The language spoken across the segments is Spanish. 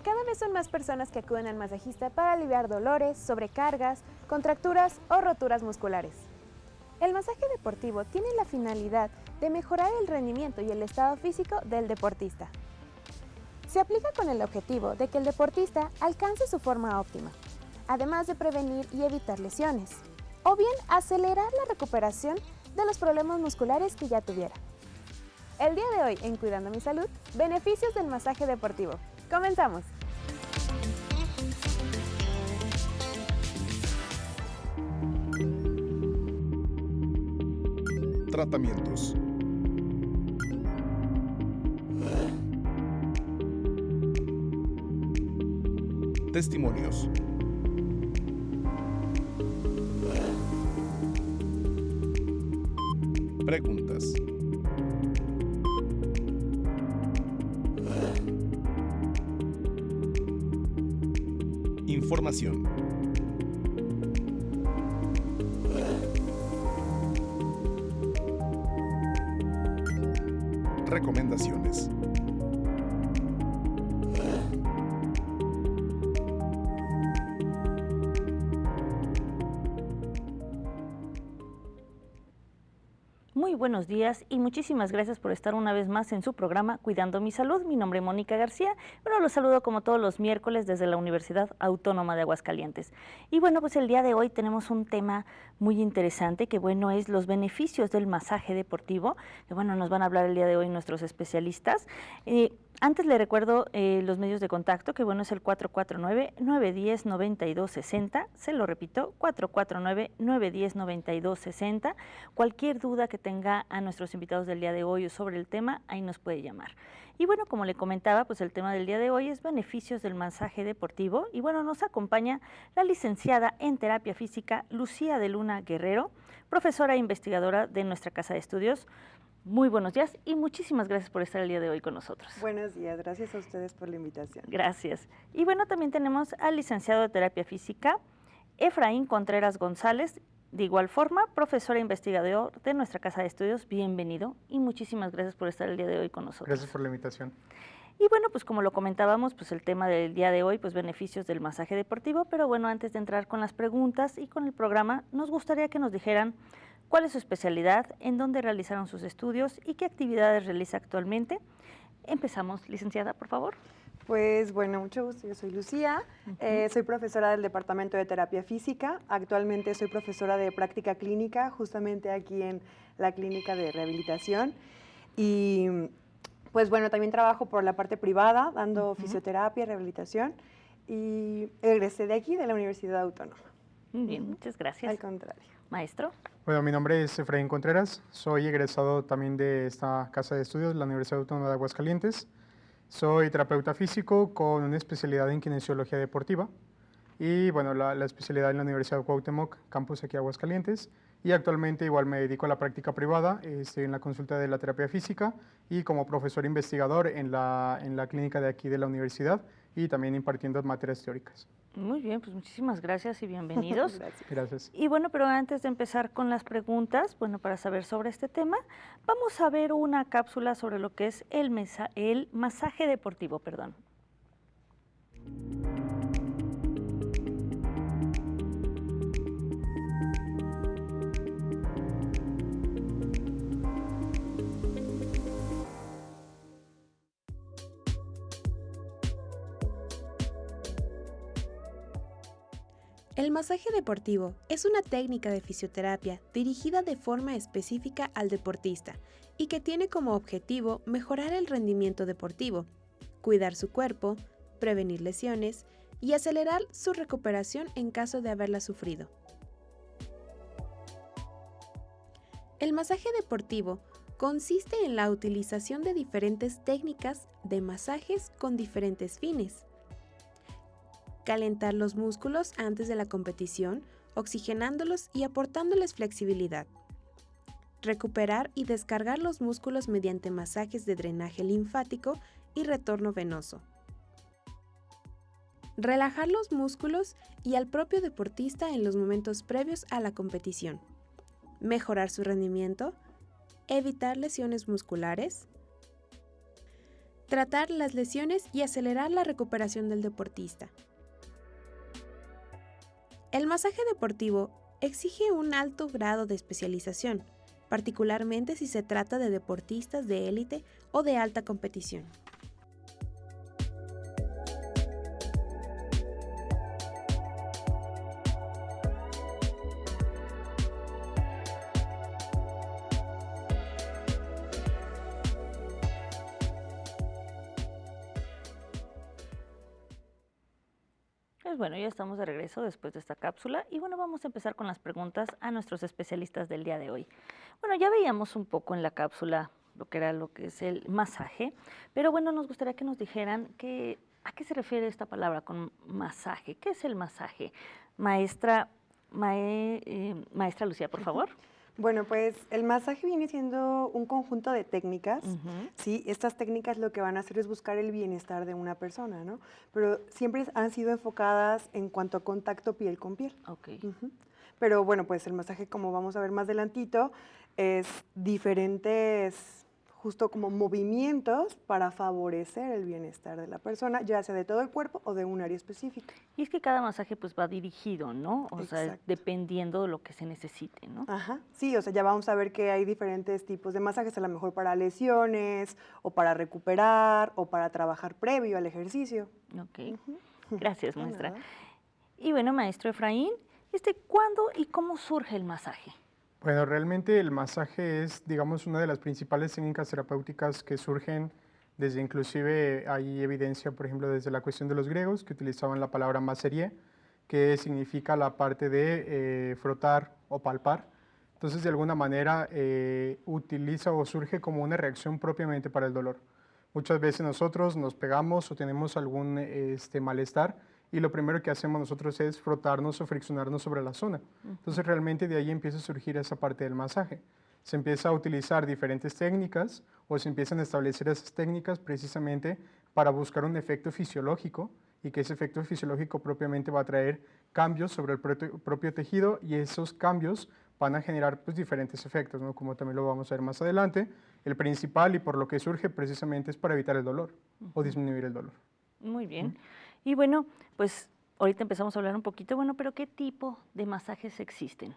Cada vez son más personas que acuden al masajista para aliviar dolores, sobrecargas, contracturas o roturas musculares. El masaje deportivo tiene la finalidad de mejorar el rendimiento y el estado físico del deportista. Se aplica con el objetivo de que el deportista alcance su forma óptima, además de prevenir y evitar lesiones, o bien acelerar la recuperación de los problemas musculares que ya tuviera. El día de hoy, en Cuidando mi Salud, beneficios del masaje deportivo. ¡Comenzamos! Tratamientos. Testimonios. Preguntas. Información. Recomendaciones. Muy buenos días y muchísimas gracias por estar una vez más en su programa Cuidando mi Salud. Mi nombre es Mónica García. Bueno, los saludo como todos los miércoles desde la Universidad Autónoma de Aguascalientes. Y bueno, pues el día de hoy tenemos un tema muy interesante que bueno es los beneficios del masaje deportivo, que bueno nos van a hablar el día de hoy nuestros especialistas. Antes le recuerdo los medios de contacto, que bueno es el 449-910-9260, se lo repito, 449-910-9260. Cualquier duda que tenga a nuestros invitados del día de hoy o sobre el tema, ahí nos puede llamar. Y bueno, como le comentaba, pues el tema del día de hoy es beneficios del masaje deportivo. Y bueno, nos acompaña la licenciada en terapia física Lucía de Luna Guerrero, profesora e investigadora de nuestra casa de estudios. Muy buenos días y muchísimas gracias por estar el día de hoy con nosotros. Buenos días, gracias a ustedes por la invitación. Gracias. Y bueno, también tenemos al licenciado de terapia física, Efraín Contreras González, de igual forma, profesor e investigador de nuestra casa de estudios. Bienvenido y muchísimas gracias por estar el día de hoy con nosotros. Gracias por la invitación. Y bueno, pues como lo comentábamos, pues el tema del día de hoy, pues beneficios del masaje deportivo, pero bueno, antes de entrar con las preguntas y con el programa, nos gustaría que nos dijeran cuál es su especialidad, en dónde realizaron sus estudios y qué actividades realiza actualmente. Empezamos, licenciada, por favor. Pues bueno, mucho gusto, yo soy Lucía, soy profesora del Departamento de Terapia Física, actualmente soy profesora de práctica clínica, justamente aquí en la clínica de rehabilitación, y pues bueno, también trabajo por la parte privada, dando fisioterapia, rehabilitación, y egresé de aquí, de la Universidad Autónoma. Muy bien, muchas gracias. Al contrario. Maestro. Bueno, mi nombre es Efraín Contreras, soy egresado también de esta casa de estudios, la Universidad Autónoma de Aguascalientes. Soy terapeuta físico con una especialidad en kinesiología deportiva y bueno, la especialidad en la Universidad de Cuauhtémoc, campus aquí Aguascalientes, y actualmente igual me dedico a la práctica privada, estoy en la consulta de la terapia física y como profesor investigador en la clínica de aquí de la universidad y también impartiendo materias teóricas. Muy bien, pues muchísimas gracias y bienvenidos. Gracias. Y bueno, pero antes de empezar con las preguntas, bueno, para saber sobre este tema, vamos a ver una cápsula sobre lo que es el masaje deportivo, perdón. El masaje deportivo es una técnica de fisioterapia dirigida de forma específica al deportista y que tiene como objetivo mejorar el rendimiento deportivo, cuidar su cuerpo, prevenir lesiones y acelerar su recuperación en caso de haberla sufrido. El masaje deportivo consiste en la utilización de diferentes técnicas de masajes con diferentes fines. Calentar los músculos antes de la competición, oxigenándolos y aportándoles flexibilidad. Recuperar y descargar los músculos mediante masajes de drenaje linfático y retorno venoso. Relajar los músculos y al propio deportista en los momentos previos a la competición. Mejorar su rendimiento. Evitar lesiones musculares. tratar las lesiones y acelerar la recuperación del deportista. El masaje deportivo exige un alto grado de especialización, particularmente si se trata de deportistas de élite o de alta competición. Pues bueno, ya estamos de regreso después de esta cápsula y bueno, vamos a empezar con las preguntas a nuestros especialistas del día de hoy. Bueno, ya veíamos un poco en la cápsula lo que es el masaje, pero bueno, nos gustaría que nos dijeran a qué se refiere esta palabra con masaje. ¿Qué es el masaje? Maestra Lucía, por favor. Bueno, pues el masaje viene siendo un conjunto de técnicas, ¿sí? Estas técnicas lo que van a hacer es buscar el bienestar de una persona, ¿no? Pero siempre han sido enfocadas en cuanto a contacto piel con piel. Ok. Pero bueno, pues el masaje, como vamos a ver más adelantito, es diferentes, justo como movimientos para favorecer el bienestar de la persona, ya sea de todo el cuerpo o de un área específica. Y es que cada masaje pues va dirigido, ¿no? O sea, Exacto. dependiendo de lo que se necesite, ¿no? Ajá, sí, o sea, ya vamos a ver que hay diferentes tipos de masajes, a lo mejor para lesiones, o para recuperar, o para trabajar previo al ejercicio. Ok, gracias, De maestra. nada. Y bueno, maestro Efraín, ¿cuándo y cómo surge el masaje? Bueno, realmente el masaje es, digamos, una de las principales técnicas terapéuticas que surgen desde, inclusive hay evidencia, por ejemplo, desde la cuestión de los griegos, que utilizaban la palabra maserie, que significa la parte de frotar o palpar. Entonces, de alguna manera, utiliza o surge como una reacción propiamente para el dolor. Muchas veces nosotros nos pegamos o tenemos algún malestar, y lo primero que hacemos nosotros es frotarnos o friccionarnos sobre la zona. Entonces realmente de ahí empieza a surgir esa parte del masaje. Se empieza a utilizar diferentes técnicas o se empiezan a establecer esas técnicas precisamente para buscar un efecto fisiológico y que ese efecto fisiológico propiamente va a traer cambios sobre el propio tejido y esos cambios van a generar pues, diferentes efectos, ¿no? Como también lo vamos a ver más adelante. El principal y por lo que surge precisamente es para evitar el dolor o disminuir el dolor. Muy bien. Y bueno, pues ahorita empezamos a hablar un poquito, bueno, pero ¿qué tipo de masajes existen?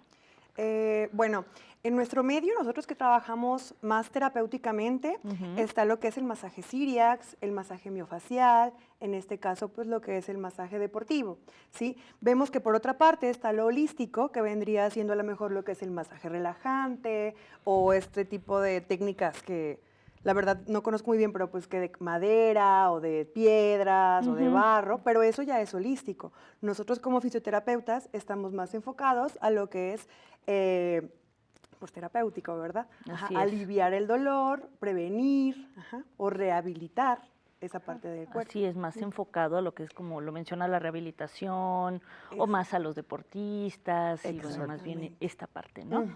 Bueno, en nuestro medio, nosotros que trabajamos más terapéuticamente, está lo que es el masaje Siriax, el masaje miofacial, en este caso, pues lo que es el masaje deportivo, ¿sí? Vemos que por otra parte está lo holístico, que vendría siendo a lo mejor lo que es el masaje relajante o este tipo de técnicas que la verdad no conozco muy bien, pero pues que de madera o de piedras o de barro, pero eso ya es holístico. Nosotros como fisioterapeutas estamos más enfocados a lo que es pues terapéutico, ¿verdad? Así es. Aliviar el dolor, prevenir o rehabilitar esa parte del cuerpo. Así es, más enfocado a lo que es como lo menciona la rehabilitación o más a los deportistas y bueno, más bien esta parte, ¿no?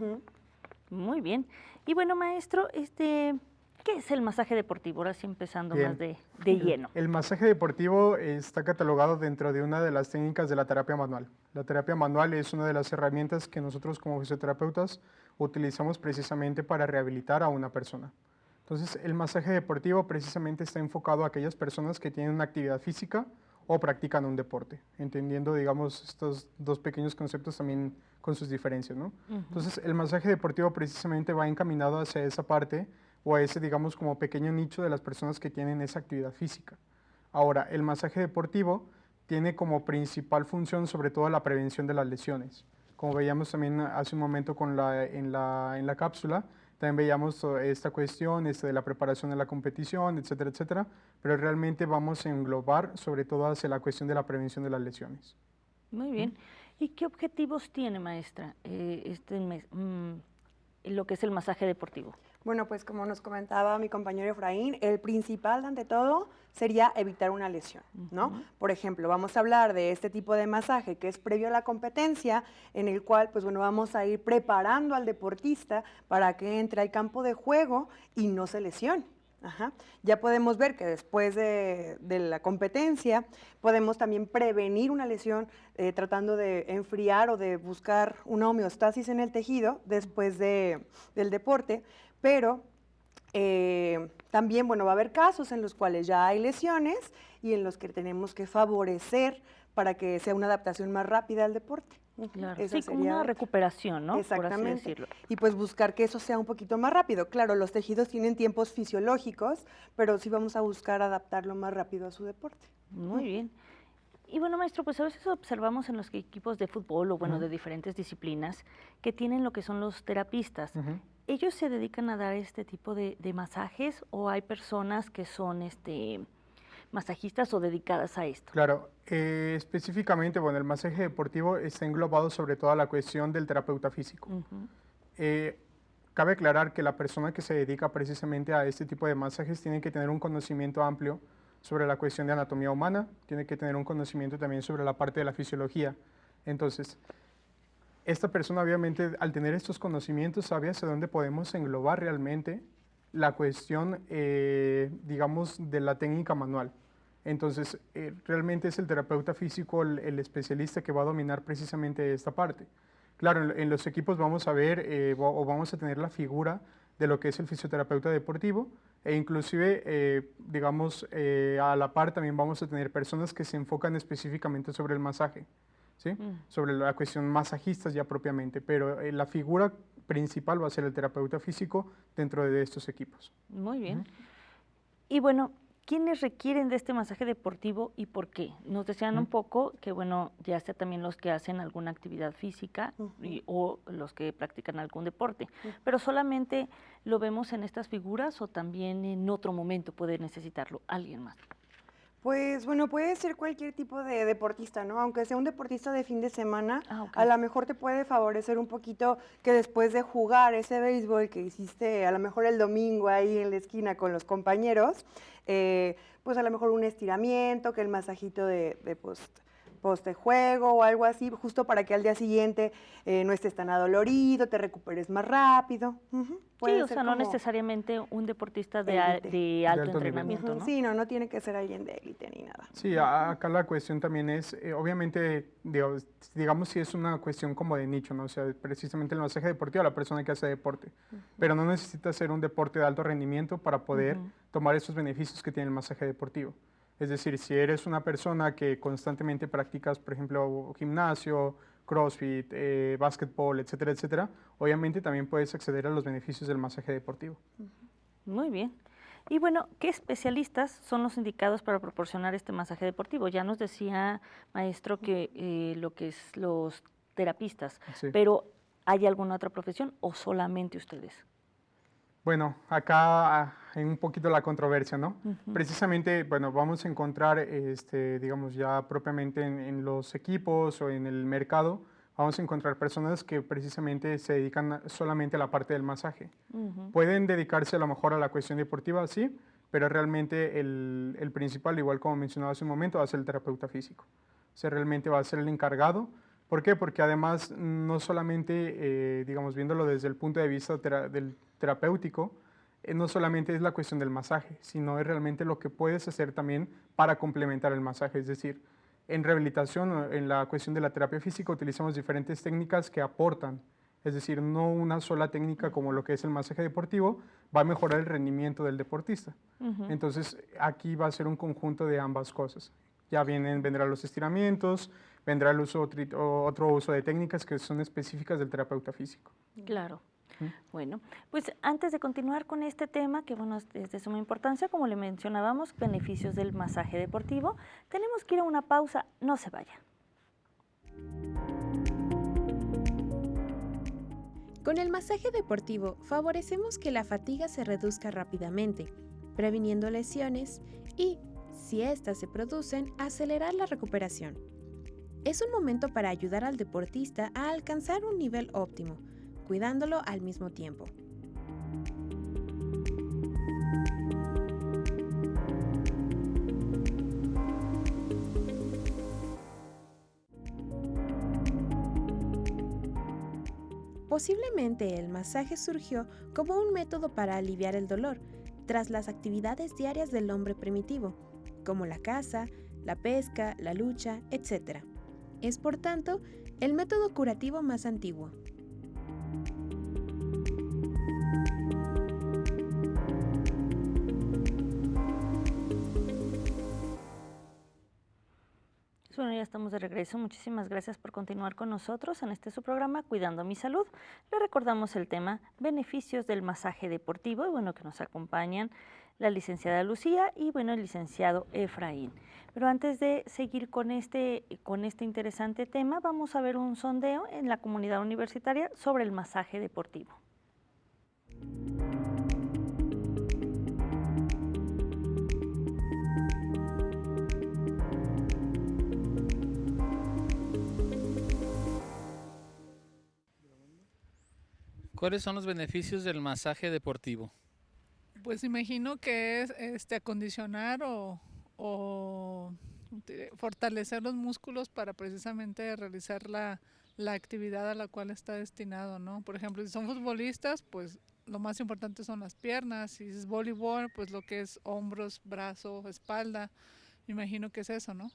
Muy bien. Y bueno, maestro, ¿qué es el masaje deportivo? Ahora sí empezando Bien. más de lleno. El masaje deportivo está catalogado dentro de una de las técnicas de la terapia manual. La terapia manual es una de las herramientas que nosotros como fisioterapeutas utilizamos precisamente para rehabilitar a una persona. Entonces, el masaje deportivo precisamente está enfocado a aquellas personas que tienen una actividad física o practican un deporte, entendiendo, digamos, estos dos pequeños conceptos también con sus diferencias, ¿no? Entonces, el masaje deportivo precisamente va encaminado hacia esa parte o a ese, digamos, como pequeño nicho de las personas que tienen esa actividad física. Ahora, el masaje deportivo tiene como principal función sobre todo la prevención de las lesiones. Como veíamos también hace un momento en la cápsula, también veíamos esta cuestión de la preparación de la competición, etcétera, etcétera, pero realmente vamos a englobar sobre todo hacia la cuestión de la prevención de las lesiones. Muy bien. ¿Y qué objetivos tiene, maestra, lo que es el masaje deportivo? Bueno, pues como nos comentaba mi compañero Efraín, el principal ante todo sería evitar una lesión, ¿no? Por ejemplo, vamos a hablar de este tipo de masaje que es previo a la competencia, en el cual, pues bueno, vamos a ir preparando al deportista para que entre al campo de juego y no se lesione. Ya podemos ver que después de la competencia podemos también prevenir una lesión tratando de enfriar o de buscar una homeostasis en el tejido después del deporte, pero También, bueno, va a haber casos en los cuales ya hay lesiones y en los que tenemos que favorecer para que sea una adaptación más rápida al deporte. Claro, Esa sí, como sería una recuperación, ¿no? Por así Exactamente. decirlo. Y pues buscar que eso sea un poquito más rápido. Claro, los tejidos tienen tiempos fisiológicos, pero sí vamos a buscar adaptarlo más rápido a su deporte. Muy bien. Y bueno, maestro, pues a veces observamos en los equipos de fútbol o bueno, Ujú. de diferentes disciplinas que tienen lo que son los terapistas. Ujú. ¿Ellos se dedican a dar este tipo de masajes o hay personas que son masajistas o dedicadas a esto? Claro, específicamente, bueno, el masaje deportivo está englobado sobre todo a la cuestión del terapeuta físico. Ujú. Cabe aclarar que la persona que se dedica precisamente a este tipo de masajes tiene que tener un conocimiento amplio sobre la cuestión de anatomía humana, tiene que tener un conocimiento también sobre la parte de la fisiología. Entonces, esta persona obviamente al tener estos conocimientos sabe hacia dónde podemos englobar realmente la cuestión, digamos, de la técnica manual. Entonces, realmente es el terapeuta físico el especialista que va a dominar precisamente esta parte. Claro, en los equipos vamos a ver o vamos a tener la figura de lo que es el fisioterapeuta deportivo e inclusive, digamos, a la par también vamos a tener personas que se enfocan específicamente sobre el masaje, ¿sí? Sobre la cuestión masajistas ya propiamente, pero la figura principal va a ser el terapeuta físico dentro de estos equipos. Muy bien. Y bueno, ¿quiénes requieren de este masaje deportivo y por qué? Nos decían un poco que, bueno, ya sea también los que hacen alguna actividad física o los que practican algún deporte, pero solamente lo vemos en estas figuras o también en otro momento puede necesitarlo alguien más. Pues bueno, puede ser cualquier tipo de deportista, ¿no? Aunque sea un deportista de fin de semana, Ok. a lo mejor te puede favorecer un poquito que después de jugar ese béisbol que hiciste a lo mejor el domingo ahí en la esquina con los compañeros, pues a lo mejor un estiramiento, que el masajito de post-juego o algo así, justo para que al día siguiente no estés tan adolorido, te recuperes más rápido. Sí, Puede o ser sea, no como necesariamente un deportista élite. de alto alto nivel. entrenamiento, ¿no? Sí, no tiene que ser alguien de élite ni nada. Sí, acá la cuestión también es, obviamente, digamos si es una cuestión como de nicho, ¿no? O sea, precisamente el masaje deportivo a la persona que hace deporte, pero no necesita ser un deporte de alto rendimiento para poder tomar esos beneficios que tiene el masaje deportivo. Es decir, si eres una persona que constantemente practicas, por ejemplo, gimnasio, CrossFit, básquetbol, etcétera, etcétera, obviamente también puedes acceder a los beneficios del masaje deportivo. Muy bien. Y bueno, ¿qué especialistas son los indicados para proporcionar este masaje deportivo? Ya nos decía, maestro, que lo que es los terapistas, Sí. pero ¿hay alguna otra profesión o solamente ustedes? Bueno, acá hay un poquito la controversia, ¿no? Precisamente, bueno, vamos a encontrar, digamos, ya propiamente en los equipos o en el mercado, vamos a encontrar personas que precisamente se dedican solamente a la parte del masaje. Pueden dedicarse a lo mejor a la cuestión deportiva, sí, pero realmente el principal, igual como mencionaba hace un momento, va a ser el terapeuta físico. O sea, realmente va a ser el encargado. ¿Por qué? Porque además no solamente, digamos, viéndolo desde el punto de vista del terapéutico, no solamente es la cuestión del masaje, sino es realmente lo que puedes hacer también para complementar el masaje. Es decir, en rehabilitación, en la cuestión de la terapia física, utilizamos diferentes técnicas que aportan. Es decir, no una sola técnica como lo que es el masaje deportivo va a mejorar el rendimiento del deportista. Entonces, aquí va a ser un conjunto de ambas cosas. Ya vendrán los estiramientos, vendrá el uso, otro uso de técnicas que son específicas del terapeuta físico. Claro. Bueno, pues antes de continuar con este tema, que bueno, es de suma importancia, como le mencionábamos, beneficios del masaje deportivo, tenemos que ir a una pausa, no se vaya. Con el masaje deportivo favorecemos que la fatiga se reduzca rápidamente, previniendo lesiones y, si éstas se producen, acelerar la recuperación. Es un momento para ayudar al deportista a alcanzar un nivel óptimo, cuidándolo al mismo tiempo. Posiblemente el masaje surgió como un método para aliviar el dolor tras las actividades diarias del hombre primitivo, como la caza, la pesca, la lucha, etc. Es por tanto el método curativo más antiguo. Bueno, ya estamos de regreso. Muchísimas gracias por continuar con nosotros en este su programa Cuidando mi Salud. Le recordamos el tema beneficios del masaje deportivo y bueno, que nos acompañan la licenciada Lucía y bueno, el licenciado Efraín. Pero antes de seguir con este interesante tema, vamos a ver un sondeo en la comunidad universitaria sobre el masaje deportivo. ¿Cuáles son los beneficios del masaje deportivo? Pues imagino que es acondicionar o fortalecer los músculos para precisamente realizar la actividad a la cual está destinado, ¿no? Por ejemplo, si son futbolistas, pues lo más importante son las piernas. Si es voleibol, pues lo que es hombros, brazo, espalda. Imagino que es eso, ¿no?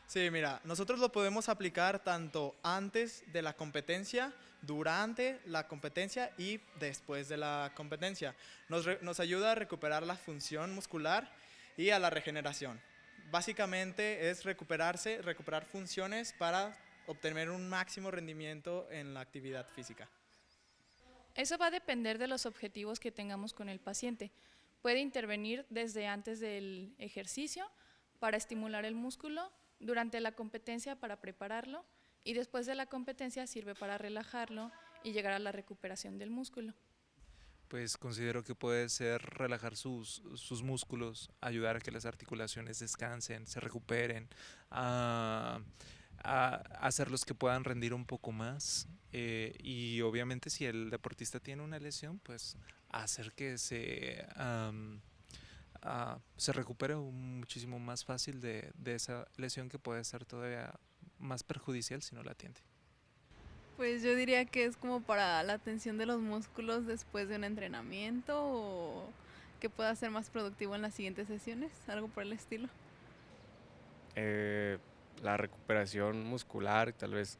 Sí, mira, nosotros lo podemos aplicar tanto antes de la competencia, durante la competencia y después de la competencia. Nos ayuda a recuperar la función muscular y a la regeneración. Básicamente es recuperar funciones para obtener un máximo rendimiento en la actividad física. Eso va a depender de los objetivos que tengamos con el paciente. Puede intervenir desde antes del ejercicio para estimular el músculo, durante la competencia para prepararlo y después de la competencia sirve para relajarlo y llegar a la recuperación del músculo. Pues considero que puede ser relajar sus músculos, ayudar a que las articulaciones descansen, se recuperen, a hacerlos que puedan rendir un poco más y obviamente si el deportista tiene una lesión, pues hacer que se recupere muchísimo más fácil de esa lesión que puede ser todavía más perjudicial si no la atiende. Pues yo diría que es como para la tensión de los músculos después de un entrenamiento o que pueda ser más productivo en las siguientes sesiones, algo por el estilo. La recuperación muscular, tal vez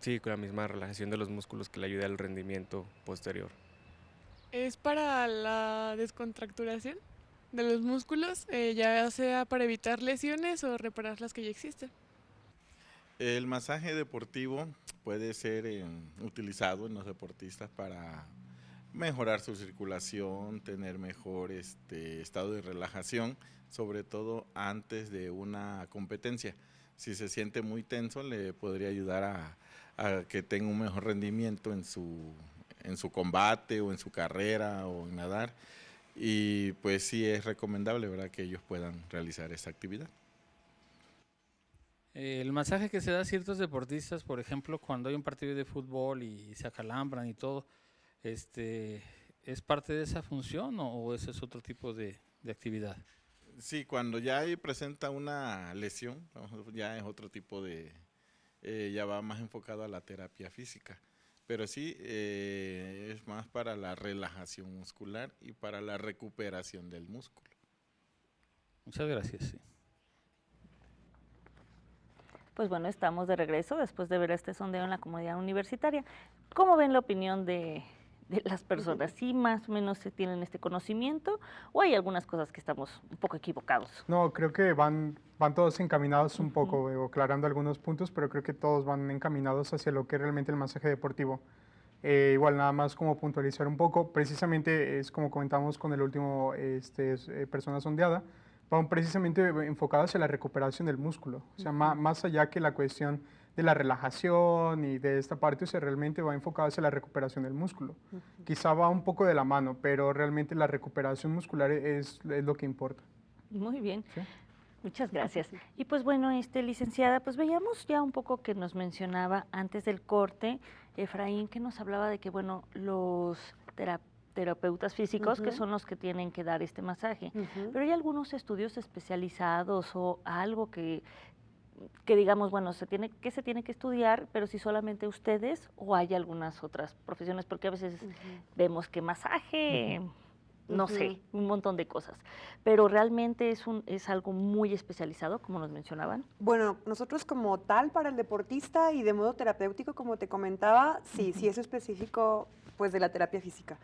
sí, con la misma relajación de los músculos que le ayude al rendimiento posterior. Es para la descontracturación de los músculos, ya sea para evitar lesiones o reparar las que ya existen. El masaje deportivo puede ser utilizado en los deportistas para mejorar su circulación, tener mejor estado de relajación, sobre todo antes de una competencia. Si se siente muy tenso, le podría ayudar a que tenga un mejor rendimiento en su combate o en su carrera o en nadar. Y pues sí es recomendable, ¿verdad?, que ellos puedan realizar esa actividad. El masaje que se da a ciertos deportistas, por ejemplo, cuando hay un partido de fútbol y se acalambran y todo, ¿es parte de esa función o ese es otro tipo de actividad? Sí, cuando ya presenta una lesión, ya es otro tipo ya va más enfocado a la terapia física. Pero sí, es más para la relajación muscular y para la recuperación del músculo. Muchas gracias. Sí. Pues bueno, estamos de regreso después de ver este sondeo en la comunidad universitaria. ¿Cómo ven la opinión de las personas? ¿Sí más o menos se tienen este conocimiento o hay algunas cosas que estamos un poco equivocados? No, creo que van todos encaminados un poco, aclarando algunos puntos, pero creo que todos van encaminados hacia lo que es realmente el masaje deportivo. Igual nada más como puntualizar un poco, precisamente es como comentamos con el último persona sondeada, van precisamente enfocados hacia la recuperación del músculo, o sea, más allá que la cuestión de la relajación y de esta parte, o sea, realmente va enfocado hacia la recuperación del músculo. Quizá va un poco de la mano, pero realmente la recuperación muscular es lo que importa. Muy bien. ¿Sí? Muchas gracias. Y pues bueno, licenciada, pues veíamos ya un poco que nos mencionaba antes del corte, Efraín, que nos hablaba de que, bueno, los terapeutas físicos, que son los que tienen que dar este masaje, pero hay algunos estudios especializados o algo que digamos, bueno, se tiene que estudiar, pero si solamente ustedes o hay algunas otras profesiones, porque a veces vemos que masaje... no sé, un montón de cosas, pero realmente es algo muy especializado, como nos mencionaban. Bueno, nosotros como tal para el deportista y de modo terapéutico, como te comentaba, sí es específico pues de la terapia física.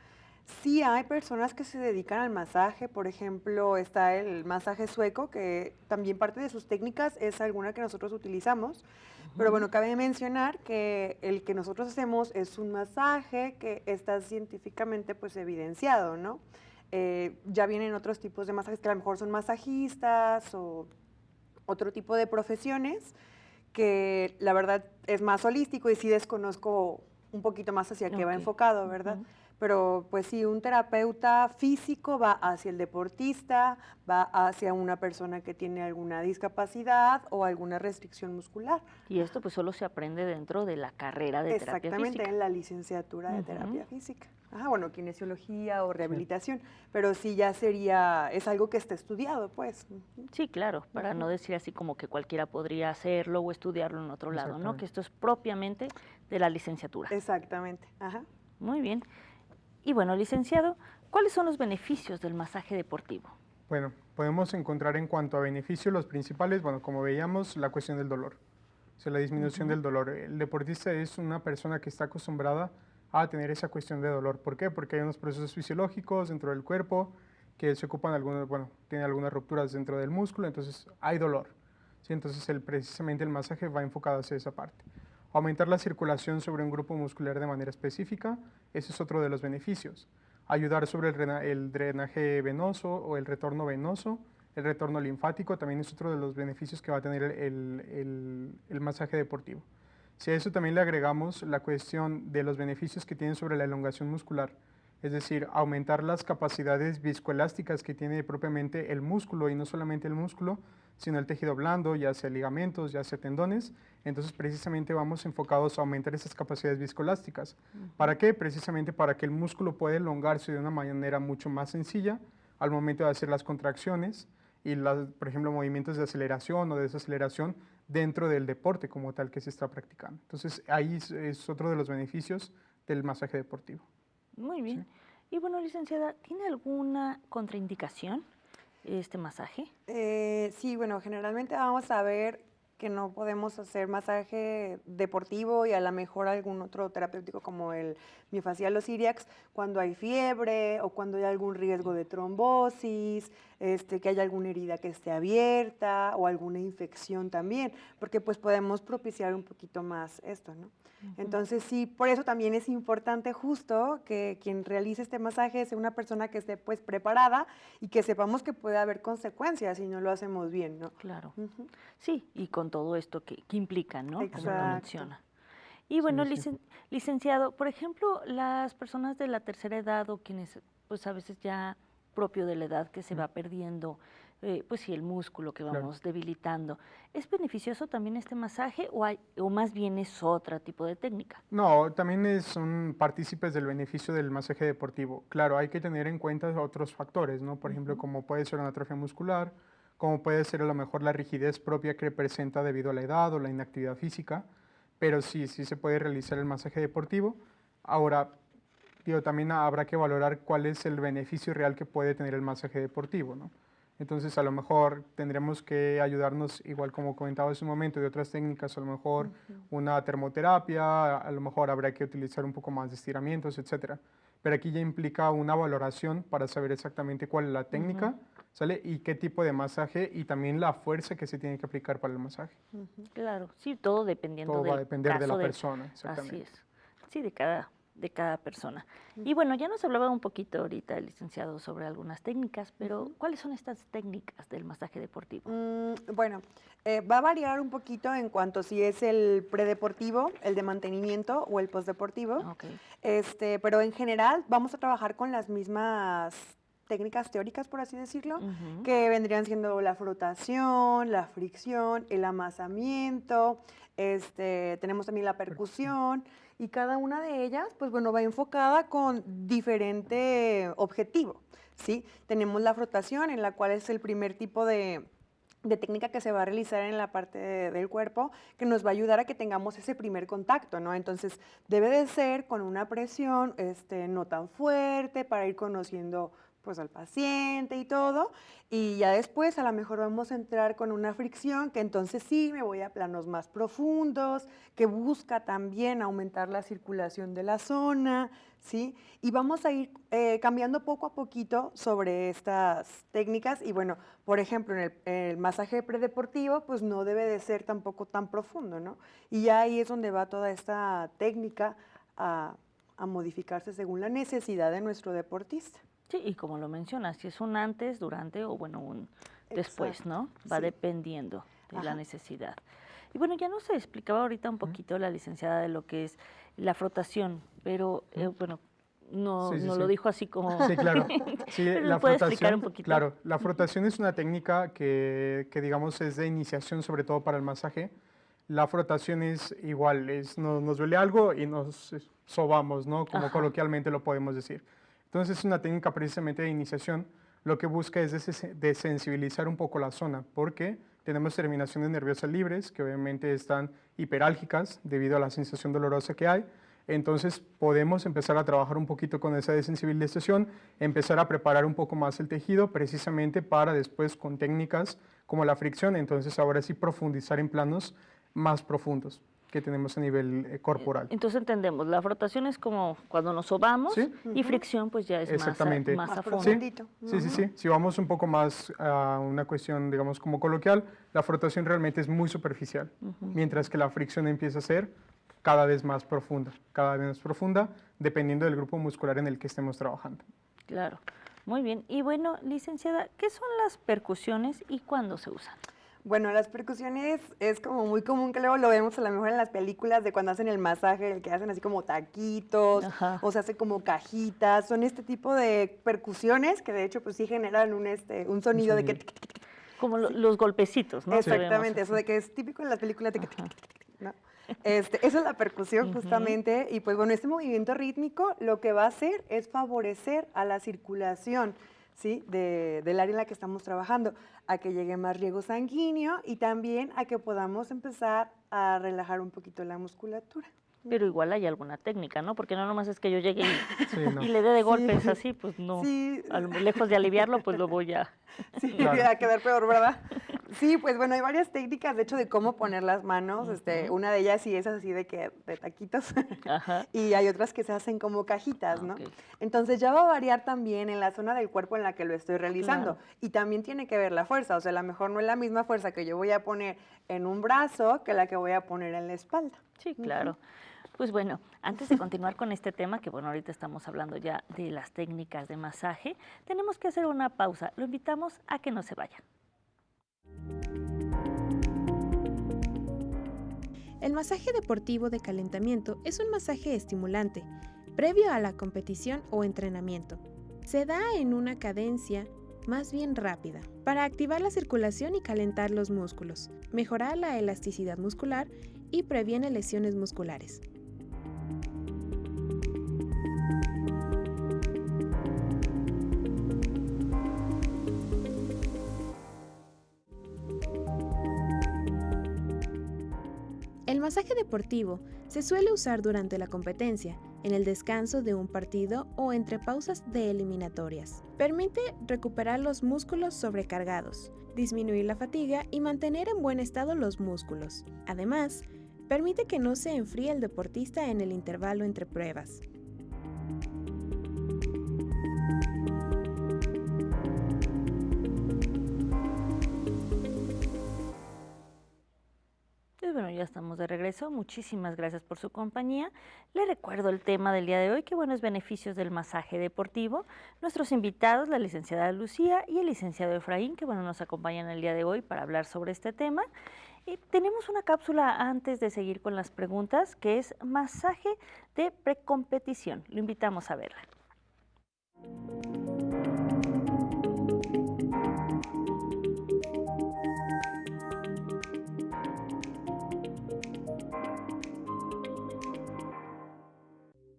Sí hay personas que se dedican al masaje, por ejemplo, está el masaje sueco, que también parte de sus técnicas es alguna que nosotros utilizamos, pero bueno, cabe mencionar que el que nosotros hacemos es un masaje que está científicamente pues evidenciado, ¿no? Ya vienen otros tipos de masajes que a lo mejor son masajistas o otro tipo de profesiones que la verdad es más holístico y sí desconozco un poquito más hacia qué va enfocado, ¿verdad? Pero pues sí, un terapeuta físico va hacia el deportista, va hacia una persona que tiene alguna discapacidad o alguna restricción muscular. Y esto pues solo se aprende dentro de la carrera de terapia física. Exactamente, en la licenciatura de terapia física. Bueno, kinesiología o rehabilitación, pero sí ya sería, es algo que está estudiado, pues. Sí, claro, para no decir así como que cualquiera podría hacerlo o estudiarlo en otro lado, ¿no? Que esto es propiamente de la licenciatura. Exactamente, Muy bien. Y bueno, licenciado, ¿cuáles son los beneficios del masaje deportivo? Bueno, podemos encontrar en cuanto a beneficios los principales, bueno, como veíamos, la cuestión del dolor, o sea, la disminución del dolor. El deportista es una persona que está acostumbrada a tener esa cuestión de dolor. ¿Por qué? Porque hay unos procesos fisiológicos dentro del cuerpo que se ocupan algunos, bueno, tiene algunas rupturas dentro del músculo, entonces hay dolor. ¿Sí? Entonces precisamente el masaje va enfocado hacia esa parte. Aumentar la circulación sobre un grupo muscular de manera específica, ese es otro de los beneficios. Ayudar sobre el drenaje venoso o el retorno venoso, el retorno linfático también es otro de los beneficios que va a tener el masaje deportivo. Si a eso también le agregamos la cuestión de los beneficios que tiene sobre la elongación muscular, es decir, aumentar las capacidades viscoelásticas que tiene propiamente el músculo, y no solamente el músculo, sino el tejido blando, ya sea ligamentos, ya sea tendones. Entonces, precisamente vamos enfocados a aumentar esas capacidades viscoelásticas. ¿Para qué? Precisamente para que el músculo pueda elongarse de una manera mucho más sencilla al momento de hacer las contracciones y, por ejemplo, movimientos de aceleración o de desaceleración dentro del deporte como tal que se está practicando. Entonces, ahí es otro de los beneficios del masaje deportivo. Muy bien. ¿Sí? Y bueno, licenciada, ¿tiene alguna contraindicación este masaje? Sí, bueno, generalmente vamos a ver que no podemos hacer masaje deportivo y a lo mejor algún otro terapéutico como el miofascial o Siriax cuando hay fiebre o cuando hay algún riesgo de trombosis, que haya alguna herida que esté abierta o alguna infección también, porque pues podemos propiciar un poquito más esto, ¿no? Entonces sí, por eso también es importante justo que quien realice este masaje sea una persona que esté pues preparada y que sepamos que puede haber consecuencias si no lo hacemos bien, ¿no? Claro. Sí, y con todo esto que implica, ¿no? Exacto. Como lo menciona. Y bueno, licenciado, por ejemplo, las personas de la tercera edad o quienes pues a veces ya propio de la edad que se va perdiendo, pues sí, el músculo que vamos debilitando. ¿Es beneficioso también este masaje o más bien es otro tipo de técnica? No, también son partícipes del beneficio del masaje deportivo. Claro, hay que tener en cuenta otros factores, ¿no? Por ejemplo, como puede ser una atrofia muscular, como puede ser a lo mejor la rigidez propia que presenta debido a la edad o la inactividad física, pero sí se puede realizar el masaje deportivo. Ahora, también habrá que valorar cuál es el beneficio real que puede tener el masaje deportivo, ¿no? Entonces, a lo mejor tendremos que ayudarnos, igual como comentaba hace un momento, de otras técnicas, a lo mejor una termoterapia, a lo mejor habrá que utilizar un poco más de estiramientos, etcétera. Pero aquí ya implica una valoración para saber exactamente cuál es la técnica, ¿sale? Y qué tipo de masaje y también la fuerza que se tiene que aplicar para el masaje. Claro, sí, todo dependiendo del caso. Todo va a depender de la persona, persona, exactamente. Así es. Sí, de cada persona. Y bueno, ya nos hablaba un poquito ahorita el licenciado sobre algunas técnicas, pero ¿cuáles son estas técnicas del masaje deportivo? Bueno, va a variar un poquito en cuanto si es el predeportivo, el de mantenimiento o el postdeportivo. Pero en general vamos a trabajar con las mismas técnicas teóricas, por así decirlo, que vendrían siendo la frotación, la fricción, el amasamiento, tenemos también la percusión, y cada una de ellas, pues bueno, va enfocada con diferente objetivo, ¿sí? Tenemos la frotación, en la cual es el primer tipo de técnica que se va a realizar en la parte del cuerpo, que nos va a ayudar a que tengamos ese primer contacto, ¿no? Entonces, debe de ser con una presión no tan fuerte para ir conociendo pues al paciente y todo, y ya después a lo mejor vamos a entrar con una fricción que entonces sí me voy a planos más profundos, que busca también aumentar la circulación de la zona, ¿sí? Y vamos a ir cambiando poco a poquito sobre estas técnicas y bueno, por ejemplo, en el masaje predeportivo, pues no debe de ser tampoco tan profundo, ¿no? Y ya ahí es donde va toda esta técnica a modificarse según la necesidad de nuestro deportista. Sí, y como lo mencionas, si es un antes, durante o bueno, un después, ¿no? Va dependiendo de la necesidad. Y bueno, ya nos explicaba ahorita un poquito la licenciada de lo que es la frotación, pero bueno, no lo dijo así como... Sí, claro. Sí, la ¿puede explicar frotación, un poquito? claro, la frotación es una técnica que digamos es de iniciación sobre todo para el masaje. La frotación es igual, nos duele algo y nos sobamos, ¿no? Como coloquialmente lo podemos decir. Entonces es una técnica precisamente de iniciación. Lo que busca es desensibilizar un poco la zona, porque tenemos terminaciones nerviosas libres que obviamente están hiperálgicas debido a la sensación dolorosa que hay. Entonces podemos empezar a trabajar un poquito con esa desensibilización, empezar a preparar un poco más el tejido precisamente para después con técnicas como la fricción, entonces ahora sí profundizar en planos más profundos que tenemos a nivel corporal. Entonces entendemos, la frotación es como cuando nos sobamos y fricción pues ya es más a fondo. Sí. Si vamos un poco más a una cuestión, digamos, como coloquial, la frotación realmente es muy superficial, mientras que la fricción empieza a ser cada vez más profunda, dependiendo del grupo muscular en el que estemos trabajando. Claro, muy bien. Y bueno, licenciada, ¿qué son las percusiones y cuándo se usan? Bueno, las percusiones es como muy común que luego lo vemos a lo mejor en las películas de cuando hacen el masaje, el que hacen así como taquitos, o se hace como cajitas, son este tipo de percusiones que de hecho pues sí generan un sonido de que... Como los golpecitos, ¿no? Exactamente, eso de que es típico en las películas de que... ¿no? Esa es la percusión justamente, y pues bueno, este movimiento rítmico lo que va a hacer es favorecer a la circulación, ¿sí? del área en la que estamos trabajando, a que llegue más riego sanguíneo y también a que podamos empezar a relajar un poquito la musculatura. Pero igual hay alguna técnica, ¿no? Porque no nomás es que yo llegue y le dé de golpes así, pues no. Sí. Lejos de aliviarlo, pues lo voy a... Sí, va a quedar peor, ¿verdad? Sí, pues bueno, hay varias técnicas, de hecho, de cómo poner las manos. Una de ellas sí es así de taquitos. Y hay otras que se hacen como cajitas, ¿no? Entonces ya va a variar también en la zona del cuerpo en la que lo estoy realizando. Claro. Y también tiene que ver la fuerza. O sea, a lo mejor no es la misma fuerza que yo voy a poner en un brazo que la que voy a poner en la espalda. Sí, claro. Pues bueno, antes de continuar con este tema, que bueno, ahorita estamos hablando ya de las técnicas de masaje, tenemos que hacer una pausa. Lo invitamos a que no se vayan. El masaje deportivo de calentamiento es un masaje estimulante, previo a la competición o entrenamiento. Se da en una cadencia más bien rápida, para activar la circulación y calentar los músculos, mejorar la elasticidad muscular y previene lesiones musculares. El masaje deportivo se suele usar durante la competencia, en el descanso de un partido o entre pausas de eliminatorias. Permite recuperar los músculos sobrecargados, disminuir la fatiga y mantener en buen estado los músculos. Además, permite que no se enfríe el deportista en el intervalo entre pruebas. Bueno, ya estamos de regreso. Muchísimas gracias por su compañía. Le recuerdo el tema del día de hoy, que bueno, es beneficios del masaje deportivo. Nuestros invitados, la licenciada Lucía y el licenciado Efraín, que bueno, nos acompañan el día de hoy para hablar sobre este tema. Y tenemos una cápsula antes de seguir con las preguntas, que es masaje de precompetición. Lo invitamos a verla.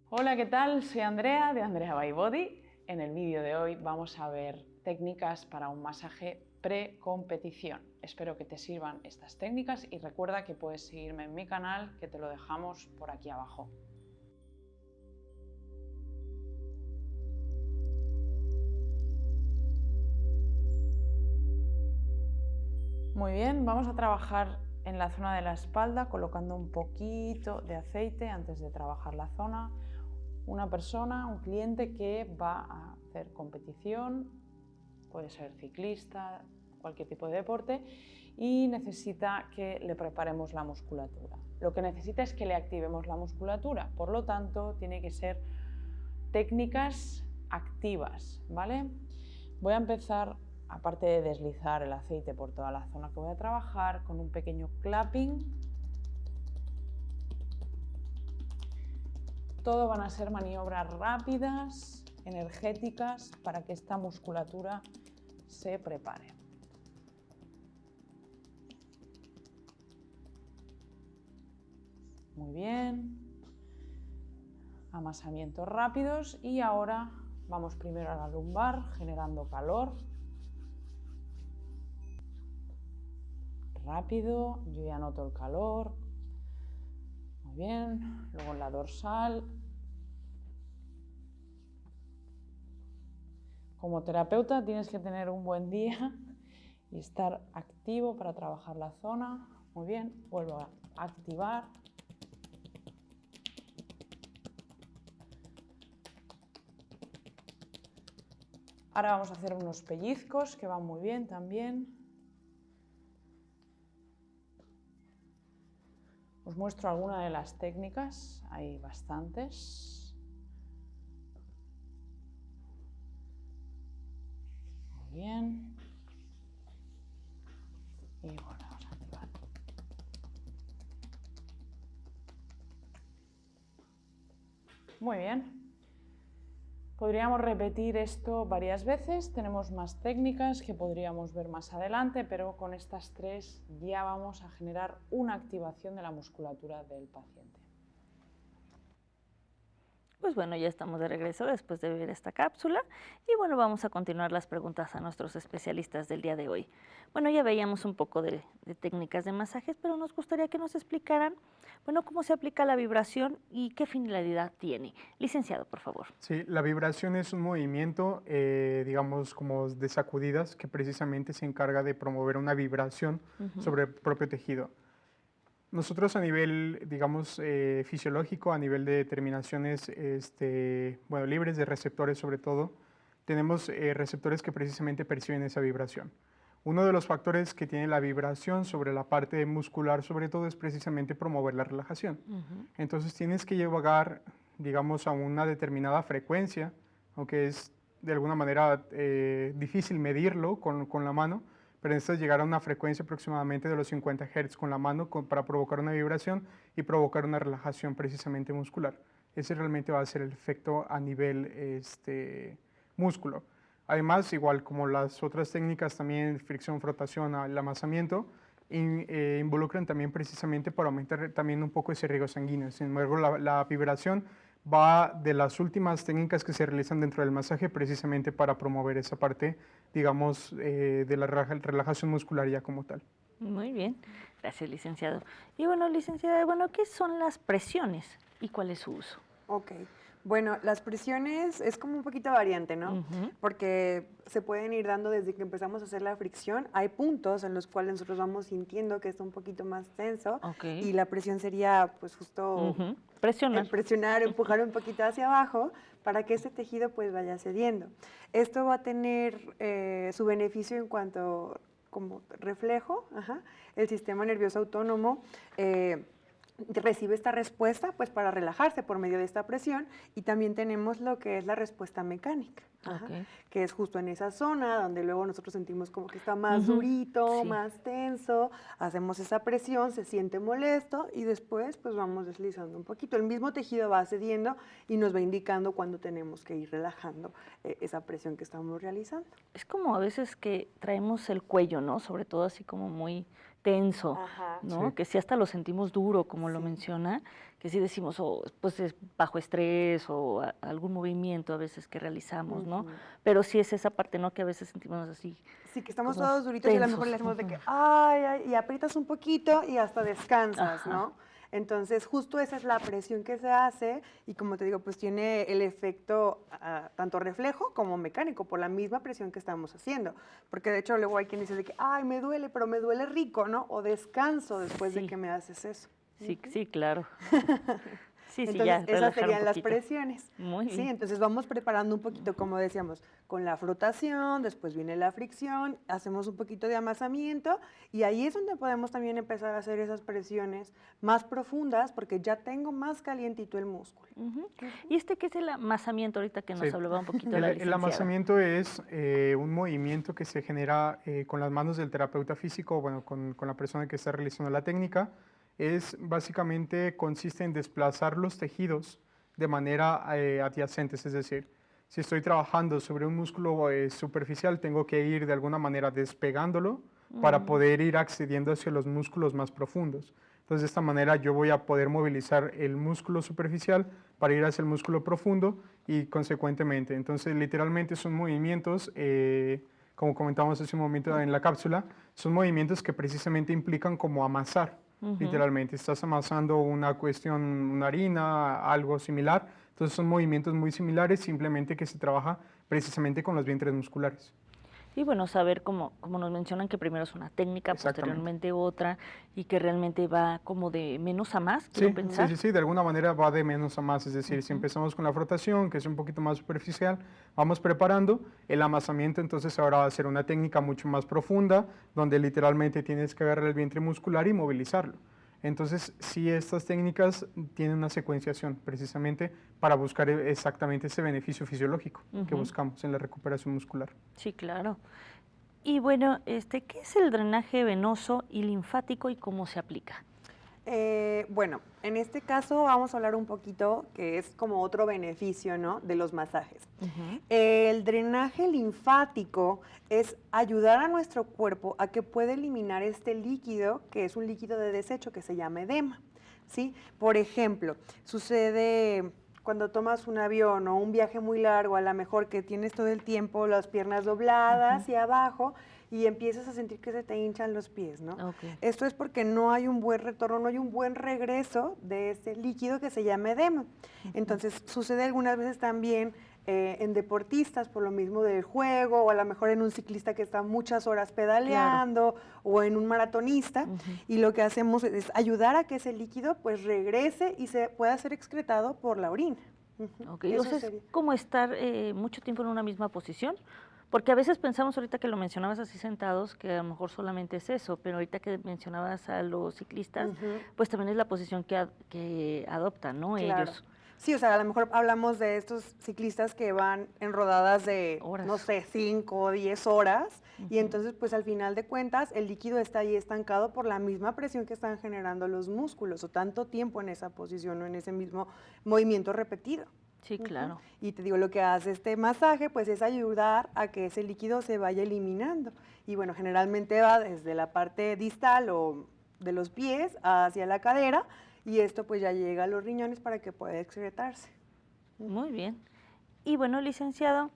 Hola, ¿qué tal? Soy Andrea de Andrea by Body. En el vídeo de hoy vamos a ver técnicas para un masaje pre-competición. Espero que te sirvan estas técnicas y recuerda que puedes seguirme en mi canal, que te lo dejamos por aquí abajo. Muy bien, vamos a trabajar en la zona de la espalda colocando un poquito de aceite antes de trabajar la zona. Una persona, un cliente que va a hacer competición, puede ser ciclista, cualquier tipo de deporte, y necesita que le preparemos la musculatura. Lo que necesita es que le activemos la musculatura, por lo tanto tiene que ser técnicas activas, ¿vale? Voy a empezar, aparte de deslizar el aceite por toda la zona que voy a trabajar, con un pequeño clapping. Todo van a ser maniobras rápidas, energéticas, para que esta musculatura se prepare. Muy bien. Amasamientos rápidos y ahora vamos primero a la lumbar, generando calor. Rápido, yo ya noto el calor. Muy bien, luego en la dorsal. Como terapeuta tienes que tener un buen día y estar activo para trabajar la zona. Muy bien, vuelvo a activar. Ahora vamos a hacer unos pellizcos que van muy bien también. Os muestro alguna de las técnicas, hay bastantes. Muy bien. Y volvemos a activar. Muy bien. Podríamos repetir esto varias veces, tenemos más técnicas que podríamos ver más adelante, pero con estas tres ya vamos a generar una activación de la musculatura del paciente. Pues bueno, ya estamos de regreso después de ver esta cápsula y bueno, vamos a continuar las preguntas a nuestros especialistas del día de hoy. Bueno, ya veíamos un poco de técnicas de masajes, pero nos gustaría que nos explicaran, bueno, cómo se aplica la vibración y qué finalidad tiene. Licenciado, por favor. Sí, la vibración es un movimiento, digamos, como de sacudidas, que precisamente se encarga de promover una vibración sobre el propio tejido. Nosotros a nivel, digamos, fisiológico, a nivel de terminaciones bueno, libres de receptores sobre todo, tenemos receptores que precisamente perciben esa vibración. Uno de los factores que tiene la vibración sobre la parte muscular sobre todo es precisamente promover la relajación. Entonces tienes que llegar, digamos, a una determinada frecuencia, aunque es de alguna manera difícil medirlo con la mano, pero necesitas llegar a una frecuencia aproximadamente de los 50 Hz con la mano para provocar una vibración y provocar una relajación precisamente muscular. Ese realmente va a ser el efecto a nivel músculo. Además, igual como las otras técnicas también, fricción, frotación, el amasamiento, involucran también precisamente para aumentar también un poco ese riego sanguíneo. Sin embargo, la vibración va de las últimas técnicas que se realizan dentro del masaje precisamente para promover esa parte, digamos, de la relajación muscular ya como tal. Muy bien, gracias, licenciado. Y bueno, licenciada, bueno, ¿qué son las presiones y cuál es su uso? Ok. Bueno, las presiones es como un poquito variante, ¿no? Porque se pueden ir dando desde que empezamos a hacer la fricción. Hay puntos en los cuales nosotros vamos sintiendo que está un poquito más tenso. Y la presión sería, pues, justo presionar, empujar un poquito hacia abajo para que ese tejido, pues, vaya cediendo. Esto va a tener su beneficio en cuanto como reflejo. El sistema nervioso autónomo recibe esta respuesta pues para relajarse por medio de esta presión, y también tenemos lo que es la respuesta mecánica, que es justo en esa zona donde luego nosotros sentimos como que está más durito, más tenso, hacemos esa presión, se siente molesto y después pues vamos deslizando un poquito. El mismo tejido va cediendo y nos va indicando cuándo tenemos que ir relajando esa presión que estamos realizando. Es como a veces que traemos el cuello, ¿no? Sobre todo así como muy tenso, ¿no? Que sí hasta lo sentimos duro, como lo menciona, que sí decimos, pues es bajo estrés o algún movimiento a veces que realizamos, ¿no? Pero sí es esa parte, ¿no? Que a veces sentimos así. Sí, que estamos todos duritos tensos. Y a lo mejor le hacemos de que, ay, y aprietas un poquito y hasta descansas, ¿no? Entonces, justo esa es la presión que se hace y como te digo, pues tiene el efecto tanto reflejo como mecánico por la misma presión que estamos haciendo. Porque de hecho luego hay quien dice de que, ay, me duele, pero me duele rico, ¿no? O descanso después de que me haces eso. Sí, sí, claro. Sí, entonces, ya, esas serían las presiones. Muy bien. Sí, entonces vamos preparando un poquito, como decíamos, con la frotación, después viene la fricción, hacemos un poquito de amasamiento y ahí es donde podemos también empezar a hacer esas presiones más profundas porque ya tengo más calientito el músculo. ¿Y qué es el amasamiento ahorita que nos hablaba un poquito la licenciada? El amasamiento es un movimiento que se genera con las manos del terapeuta físico, bueno, con la persona que está realizando la técnica. Básicamente consiste en desplazar los tejidos de manera adyacentes, es decir, si estoy trabajando sobre un músculo superficial, tengo que ir de alguna manera despegándolo para poder ir accediendo hacia los músculos más profundos. Entonces, de esta manera yo voy a poder movilizar el músculo superficial para ir hacia el músculo profundo y consecuentemente. Entonces, literalmente son movimientos, como comentábamos hace un momento en la cápsula, son movimientos que precisamente implican como amasar. Literalmente, estás amasando una cuestión, una harina, algo similar. Entonces son movimientos muy similares, simplemente que se trabaja precisamente con los vientres musculares. Y bueno, saber como nos mencionan que primero es una técnica, posteriormente otra, y que realmente va como de menos a más, quiero pensar. Sí, de alguna manera va de menos a más, es decir, si empezamos con la frotación, que es un poquito más superficial, vamos preparando el amasamiento, entonces ahora va a ser una técnica mucho más profunda, donde literalmente tienes que agarrar el vientre muscular y movilizarlo. Entonces, sí, estas técnicas tienen una secuenciación precisamente para buscar exactamente ese beneficio fisiológico que buscamos en la recuperación muscular. Sí, claro. Y bueno, ¿qué es el drenaje venoso y linfático y cómo se aplica? Bueno, en este caso vamos a hablar un poquito, que es como otro beneficio, ¿no?, de los masajes. El drenaje linfático es ayudar a nuestro cuerpo a que pueda eliminar este líquido, que es un líquido de desecho que se llama edema, ¿sí? Por ejemplo, sucede cuando tomas un avión o un viaje muy largo, a lo mejor que tienes todo el tiempo las piernas dobladas y abajo, y empiezas a sentir que se te hinchan los pies, ¿no? Esto es porque no hay un buen retorno, no hay un buen regreso de este líquido que se llama edema. Entonces, sucede algunas veces también en deportistas por lo mismo del juego, o a lo mejor en un ciclista que está muchas horas pedaleando, o en un maratonista, y lo que hacemos es ayudar a que ese líquido pues regrese y se pueda ser excretado por la orina. Entonces, es como estar mucho tiempo en una misma posición. Porque a veces pensamos, ahorita que lo mencionabas así sentados, que a lo mejor solamente es eso, pero ahorita que mencionabas a los ciclistas, pues también es la posición que adoptan, ¿no? Claro. Ellos. Sí, o sea, a lo mejor hablamos de estos ciclistas que van en rodadas de, no sé, 5 o 10 horas, y entonces, pues al final de cuentas, el líquido está ahí estancado por la misma presión que están generando los músculos, o tanto tiempo en esa posición o en ese mismo movimiento repetido. Sí, claro. Y te digo, lo que hace este masaje, pues es ayudar a que ese líquido se vaya eliminando. Y bueno, generalmente va desde la parte distal o de los pies hacia la cadera, y esto pues ya llega a los riñones para que pueda excretarse. Muy bien. Y bueno, licenciado,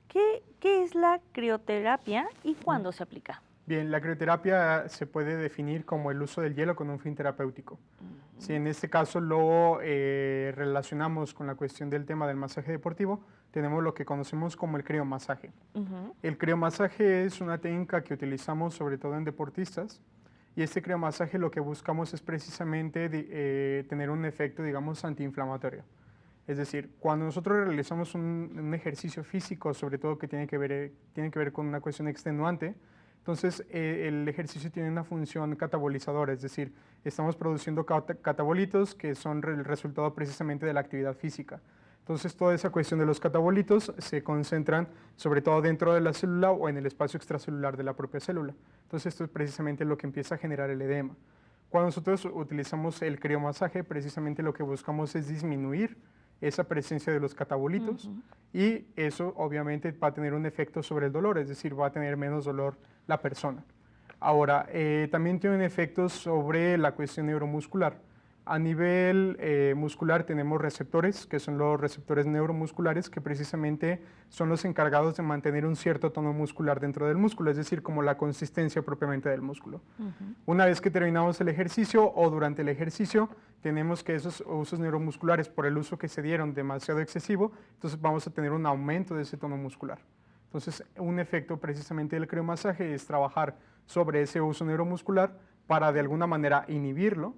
¿qué es la crioterapia y cuándo se aplica? Bien, la crioterapia se puede definir como el uso del hielo con un fin terapéutico. Si en este caso lo relacionamos con la cuestión del tema del masaje deportivo, tenemos lo que conocemos como el criomasaje. El criomasaje es una técnica que utilizamos sobre todo en deportistas, y este criomasaje lo que buscamos es precisamente tener un efecto, digamos, antiinflamatorio. Es decir, cuando nosotros realizamos un ejercicio físico, sobre todo que tiene que ver con una cuestión extenuante, entonces el ejercicio tiene una función catabolizadora, es decir, estamos produciendo catabolitos que son el resultado precisamente de la actividad física. Entonces toda esa cuestión de los catabolitos se concentran sobre todo dentro de la célula o en el espacio extracelular de la propia célula. Entonces esto es precisamente lo que empieza a generar el edema. Cuando nosotros utilizamos el criomasaje, precisamente lo que buscamos es disminuir esa presencia de los catabolitos y eso obviamente va a tener un efecto sobre el dolor, es decir, va a tener menos dolor la persona. Ahora, también tiene un efecto sobre la cuestión neuromuscular. A nivel muscular tenemos receptores, que son los receptores neuromusculares, que precisamente son los encargados de mantener un cierto tono muscular dentro del músculo, es decir, como la consistencia propiamente del músculo. Una vez que terminamos el ejercicio o durante el ejercicio, tenemos que esos usos neuromusculares, por el uso que se dieron demasiado excesivo, entonces vamos a tener un aumento de ese tono muscular. Entonces, un efecto precisamente del criomasaje es trabajar sobre ese uso neuromuscular para de alguna manera inhibirlo,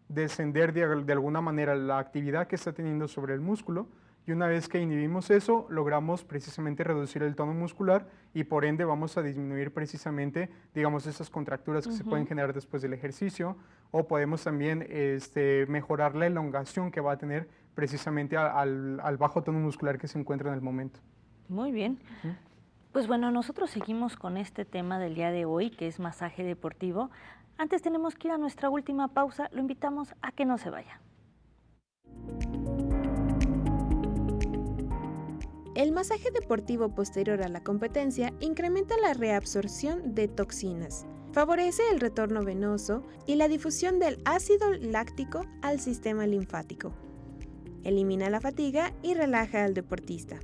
descender de alguna manera la actividad que está teniendo sobre el músculo, y una vez que inhibimos eso, logramos precisamente reducir el tono muscular y por ende vamos a disminuir precisamente, digamos, esas contracturas que se pueden generar después del ejercicio, o podemos también mejorar la elongación que va a tener precisamente al bajo tono muscular que se encuentra en el momento. Muy bien. Pues bueno, nosotros seguimos con este tema del día de hoy, que es masaje deportivo. Antes tenemos que ir a nuestra última pausa, lo invitamos a que no se vaya. El masaje deportivo posterior a la competencia incrementa la reabsorción de toxinas, favorece el retorno venoso y la difusión del ácido láctico al sistema linfático, elimina la fatiga y relaja al deportista.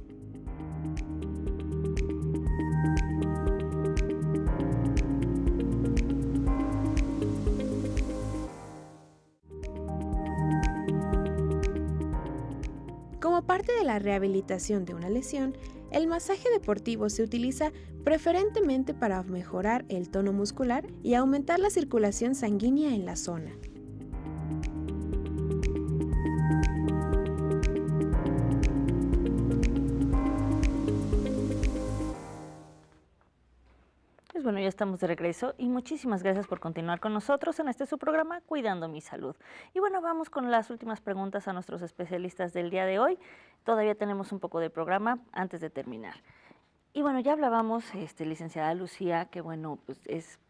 Como parte de la rehabilitación de una lesión, el masaje deportivo se utiliza preferentemente para mejorar el tono muscular y aumentar la circulación sanguínea en la zona. Pues bueno, ya estamos de regreso y muchísimas gracias por continuar con nosotros en su programa Cuidando mi Salud. Y bueno, vamos con las últimas preguntas a nuestros especialistas del día de hoy. Todavía tenemos un poco de programa antes de terminar. Y bueno, ya hablábamos, licenciada Lucía, que bueno, pues es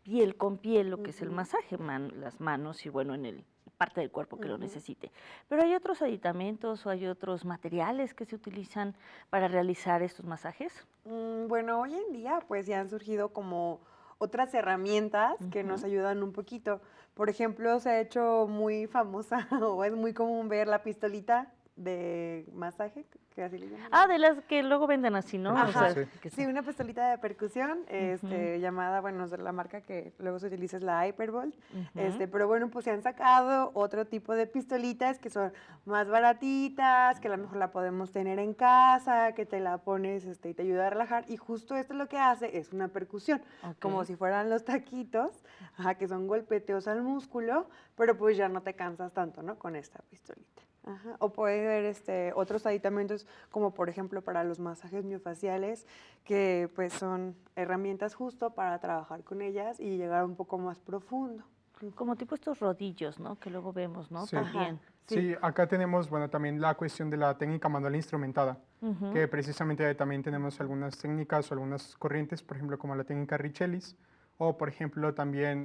piel con piel lo que es el masaje, las manos y bueno, en el parte del cuerpo que lo necesite. Pero hay otros aditamentos o hay otros materiales que se utilizan para realizar estos masajes. Bueno, hoy en día pues ya han surgido como otras herramientas que nos ayudan un poquito. Por ejemplo, se ha hecho muy famosa o es muy común ver la pistolita de masaje, que así le llaman. Ah, de las que luego venden así, ¿no? Ajá, O sea, sí, una pistolita de percusión, llamada, bueno, la marca que luego se utiliza es la Hypervolt, pero bueno, pues se han sacado otro tipo de pistolitas que son más baratitas, que a lo mejor la podemos tener en casa, que te la pones y te ayuda a relajar, y justo esto lo que hace es una percusión, como si fueran los taquitos, que son golpeteos al músculo, pero pues ya no te cansas tanto, ¿no? Con esta pistolita. O puede haber otros aditamentos como por ejemplo para los masajes miofaciales, que pues son herramientas justo para trabajar con ellas y llegar un poco más profundo. Como tipo estos rodillos, ¿no? Que luego vemos, ¿no? Sí. También. Sí, acá tenemos, bueno, también la cuestión de la técnica manual instrumentada, que precisamente también tenemos algunas técnicas o algunas corrientes, por ejemplo, como la técnica Richellis, o por ejemplo también,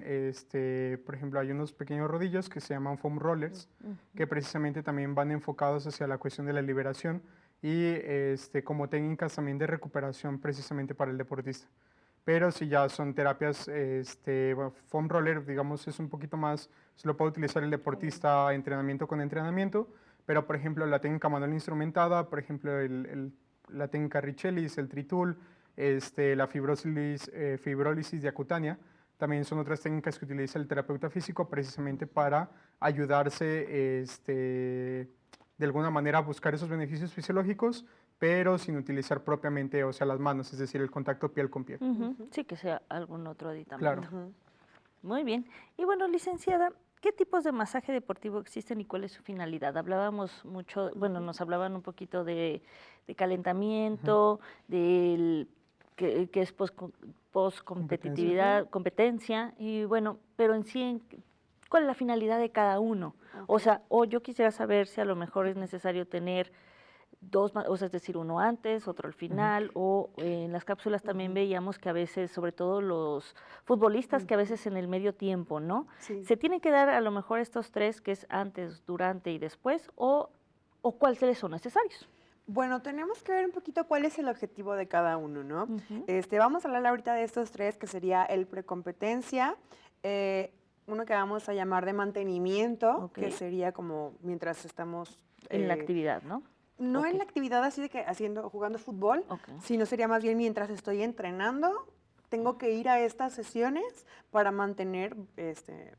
por ejemplo, hay unos pequeños rodillos que se llaman foam rollers, que precisamente también van enfocados hacia la cuestión de la liberación y como técnicas también de recuperación precisamente para el deportista. Pero si ya son terapias, foam roller, digamos, es un poquito más, se lo puede utilizar el deportista entrenamiento con entrenamiento, pero por ejemplo la técnica manual instrumentada, por ejemplo la técnica Richellis, el tritool, la fibrólisis diacutánea, también son otras técnicas que utiliza el terapeuta físico precisamente para ayudarse de alguna manera a buscar esos beneficios fisiológicos, pero sin utilizar propiamente, o sea, las manos, es decir, el contacto piel con piel. Sí, que sea algún otro aditamento. Claro. Muy bien. Y bueno, licenciada, ¿qué tipos de masaje deportivo existen y cuál es su finalidad? Hablábamos mucho, bueno, nos hablaban un poquito de calentamiento, del que es post-competitividad, competencia, y bueno, pero en sí, ¿cuál es la finalidad de cada uno? O sea, yo quisiera saber si a lo mejor es necesario tener dos, o sea, es decir, uno antes, otro al final, o en las cápsulas también veíamos que a veces, sobre todo los futbolistas, que a veces en el medio tiempo, ¿no? Sí. ¿Se tienen que dar a lo mejor estos tres, que es antes, durante y después, o cuáles son necesarios? Bueno, tenemos que ver un poquito cuál es el objetivo de cada uno, ¿no? Vamos a hablar ahorita de estos tres, que sería el precompetencia, uno que vamos a llamar de mantenimiento, Ok. que sería como mientras estamos... En la actividad, ¿no? No Ok. en la actividad así de que jugando fútbol, sino sería más bien mientras estoy entrenando, tengo que ir a estas sesiones para mantener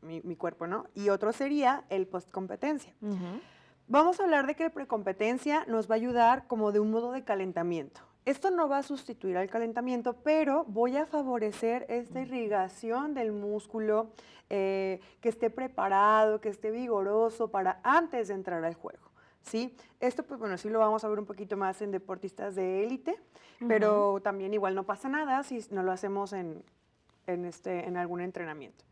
mi cuerpo, ¿no? Y otro sería el postcompetencia. Vamos a hablar de que el precompetencia nos va a ayudar como de un modo de calentamiento. Esto no va a sustituir al calentamiento, pero voy a favorecer esta irrigación del músculo, que esté preparado, que esté vigoroso para antes de entrar al juego, ¿sí? Esto, pues bueno, sí lo vamos a ver un poquito más en deportistas de élite, pero también igual no pasa nada si no lo hacemos en algún entrenamiento.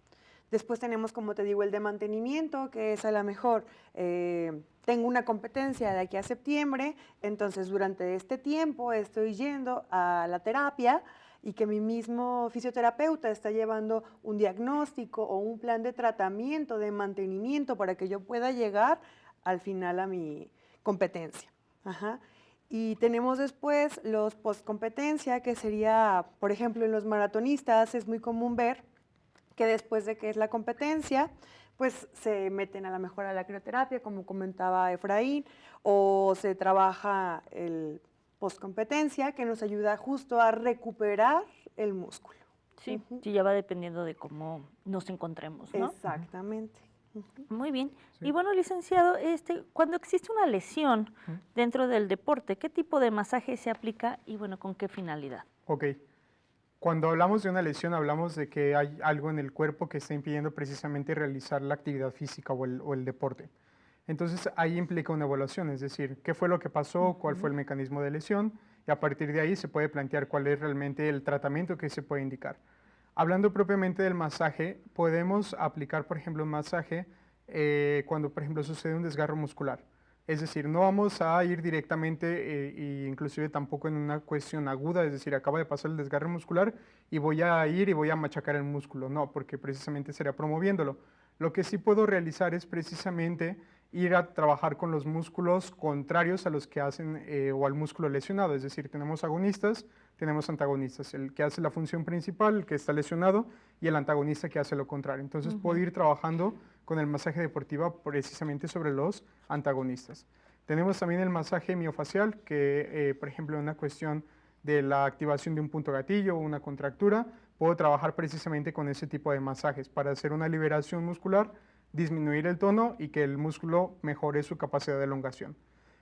Después tenemos, como te digo, el de mantenimiento, que es a lo mejor, tengo una competencia de aquí a septiembre, entonces durante este tiempo estoy yendo a la terapia y que mi mismo fisioterapeuta está llevando un diagnóstico o un plan de tratamiento, de mantenimiento, para que yo pueda llegar al final a mi competencia. Ajá. Y tenemos después los postcompetencia, que sería, por ejemplo, en los maratonistas es muy común ver que después de que es la competencia, pues se meten a lo mejor a la crioterapia, como comentaba Efraín, o se trabaja el postcompetencia, que nos ayuda justo a recuperar el músculo. Sí, sí, ya va dependiendo de cómo nos encontremos, ¿no? Exactamente. Muy bien. Y bueno, licenciado, cuando existe una lesión dentro del deporte, ¿qué tipo de masaje se aplica y bueno, con qué finalidad? Ok. Cuando hablamos de una lesión, hablamos de que hay algo en el cuerpo que está impidiendo precisamente realizar la actividad física o el deporte. Entonces, ahí implica una evaluación, es decir, qué fue lo que pasó, cuál fue el mecanismo de lesión, y a partir de ahí se puede plantear cuál es realmente el tratamiento que se puede indicar. Hablando propiamente del masaje, podemos aplicar, por ejemplo, un masaje cuando, por ejemplo, sucede un desgarro muscular. Es decir, no vamos a ir directamente, e inclusive tampoco en una cuestión aguda, es decir, acaba de pasar el desgarre muscular y voy a ir y voy a machacar el músculo. No, porque precisamente sería promoviéndolo. Lo que sí puedo realizar es precisamente ir a trabajar con los músculos contrarios a los que hacen o al músculo lesionado. Es decir, tenemos agonistas, tenemos antagonistas. El que hace la función principal, el que está lesionado, y el antagonista que hace lo contrario. Entonces puedo ir trabajando con el masaje deportivo precisamente sobre los antagonistas. Tenemos también el masaje miofacial, que por ejemplo en una cuestión de la activación de un punto gatillo o una contractura, puedo trabajar precisamente con ese tipo de masajes para hacer una liberación muscular, disminuir el tono y que el músculo mejore su capacidad de elongación.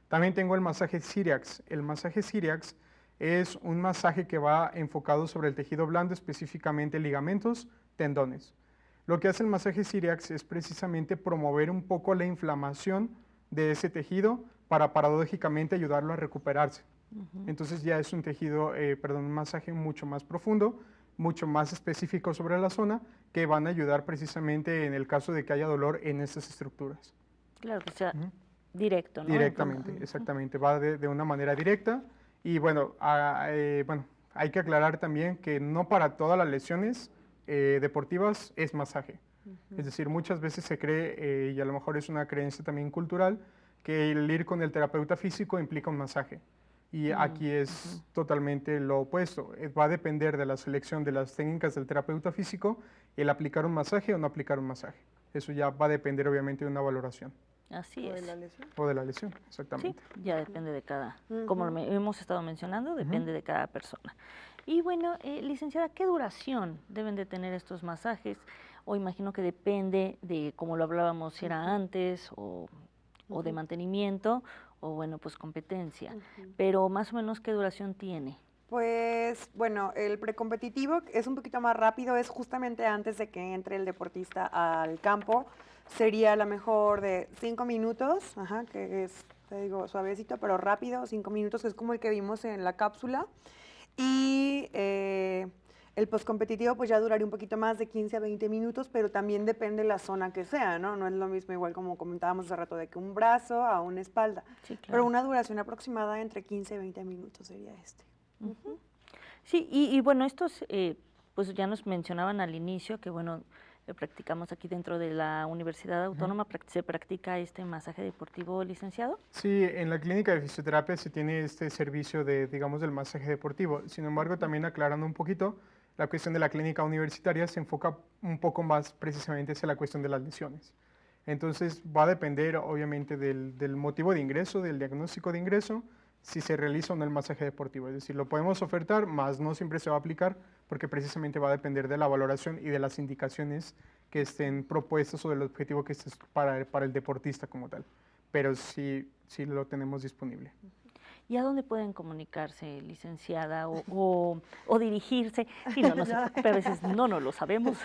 También tengo el masaje Cyriax. El masaje Cyriax es un masaje que va enfocado sobre el tejido blando, específicamente ligamentos, tendones. Lo que hace el masaje Cyriax es precisamente promover un poco la inflamación de ese tejido para paradójicamente ayudarlo a recuperarse. Entonces ya es un un masaje mucho más profundo, mucho más específico sobre la zona, que van a ayudar precisamente en el caso de que haya dolor en estas estructuras. Claro, que sea directo, ¿no? Directamente, exactamente, va de una manera directa. Y bueno, hay que aclarar también que no para todas las lesiones deportivas es masaje. Es decir, muchas veces se cree, y a lo mejor es una creencia también cultural, que el ir con el terapeuta físico implica un masaje. Y aquí es totalmente lo opuesto. Va a depender de la selección de las técnicas del terapeuta físico el aplicar un masaje o no aplicar un masaje. Eso ya va a depender obviamente de una valoración. Así es. O de la lesión, exactamente. Sí, ya depende de cada, como hemos estado mencionando, depende de cada persona. Y bueno, licenciada, ¿qué duración deben de tener estos masajes? O imagino que depende de, como lo hablábamos, si era antes o de mantenimiento, o bueno, pues competencia. Pero más o menos, ¿qué duración tiene? Pues bueno, el precompetitivo es un poquito más rápido, es justamente antes de que entre el deportista al campo. Sería a lo mejor de 5 minutos, que es, te digo, suavecito, pero rápido, 5 minutos, que es como el que vimos en la cápsula. Y el postcompetitivo pues ya duraría un poquito más de 15 a 20 minutos, pero también depende de la zona que sea, ¿no? No es lo mismo, igual como comentábamos hace rato, de que un brazo a una espalda. Sí, claro. Pero una duración aproximada entre 15 y 20 minutos sería este. Sí, y bueno, estos, pues ya nos mencionaban al inicio que, bueno, practicamos aquí dentro de la Universidad Autónoma, ¿se practica este masaje deportivo, licenciado? Sí, en la clínica de fisioterapia se tiene este servicio de, digamos, del masaje deportivo. Sin embargo, también aclarando un poquito, La cuestión de la clínica universitaria se enfoca un poco más precisamente hacia la cuestión de las lesiones. Entonces va a depender obviamente del motivo de ingreso, del diagnóstico de ingreso, si se realiza o no el masaje deportivo. Es decir, lo podemos ofertar, más no siempre se va a aplicar porque precisamente va a depender de la valoración y de las indicaciones que estén propuestas o del objetivo que esté para el deportista como tal. Pero sí lo tenemos disponible. ¿Y a dónde pueden comunicarse, licenciada, o dirigirse? Sí, no, pero a veces no lo sabemos.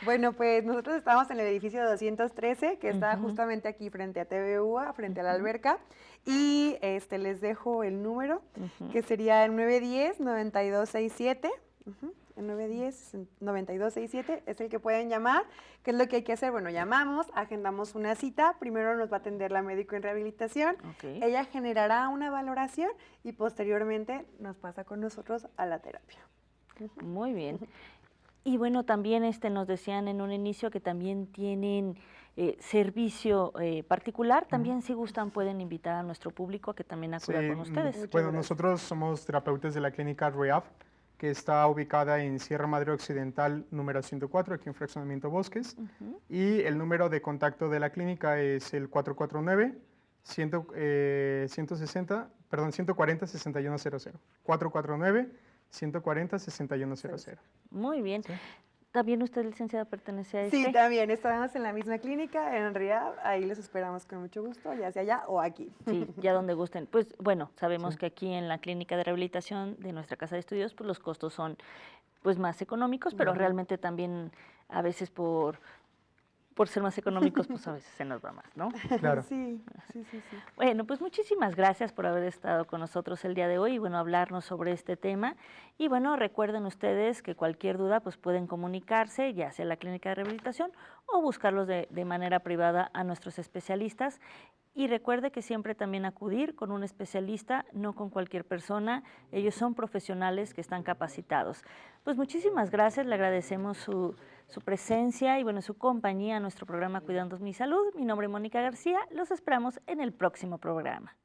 Bueno, pues nosotros estamos en el edificio 213, que está justamente aquí frente a TVUA, frente a la alberca, y les dejo el número, que sería el 910-9267. El 910-9267 es el que pueden llamar. ¿Qué es lo que hay que hacer? Bueno, llamamos, agendamos una cita. Primero nos va a atender la médico en rehabilitación. Ella generará una valoración y posteriormente nos pasa con nosotros a la terapia. Muy bien. Y bueno, también nos decían en un inicio que también tienen servicio particular. También si gustan pueden invitar a nuestro público a que también acuda con ustedes. Bueno, nosotros somos terapeutas de la clínica Rehab, que está ubicada en Sierra Madre Occidental número 104, aquí en Fraccionamiento Bosques. Y el número de contacto de la clínica es el 449-140-6100. 449-140-6100. Muy bien. ¿Sí? ¿También usted, licenciada, pertenece a Sí, también. Estamos en la misma clínica, en Rehab. Ahí les esperamos con mucho gusto, ya sea allá o aquí. Sí, ya donde gusten. Pues bueno, sabemos que aquí en la clínica de rehabilitación de nuestra casa de estudios, pues los costos son pues más económicos, pero realmente también a veces por ser más económicos, pues a veces se nos va más, ¿no? Claro. Sí. Bueno, pues muchísimas gracias por haber estado con nosotros el día de hoy y bueno, hablarnos sobre este tema. Y bueno, recuerden ustedes que cualquier duda pues pueden comunicarse, ya sea en la clínica de rehabilitación o buscarlos de manera privada a nuestros especialistas. Y recuerde que siempre también acudir con un especialista, no con cualquier persona. Ellos son profesionales que están capacitados. Pues muchísimas gracias, le agradecemos su presencia y bueno, su compañía a nuestro programa Cuidando mi Salud. Mi nombre es Mónica García, los esperamos en el próximo programa.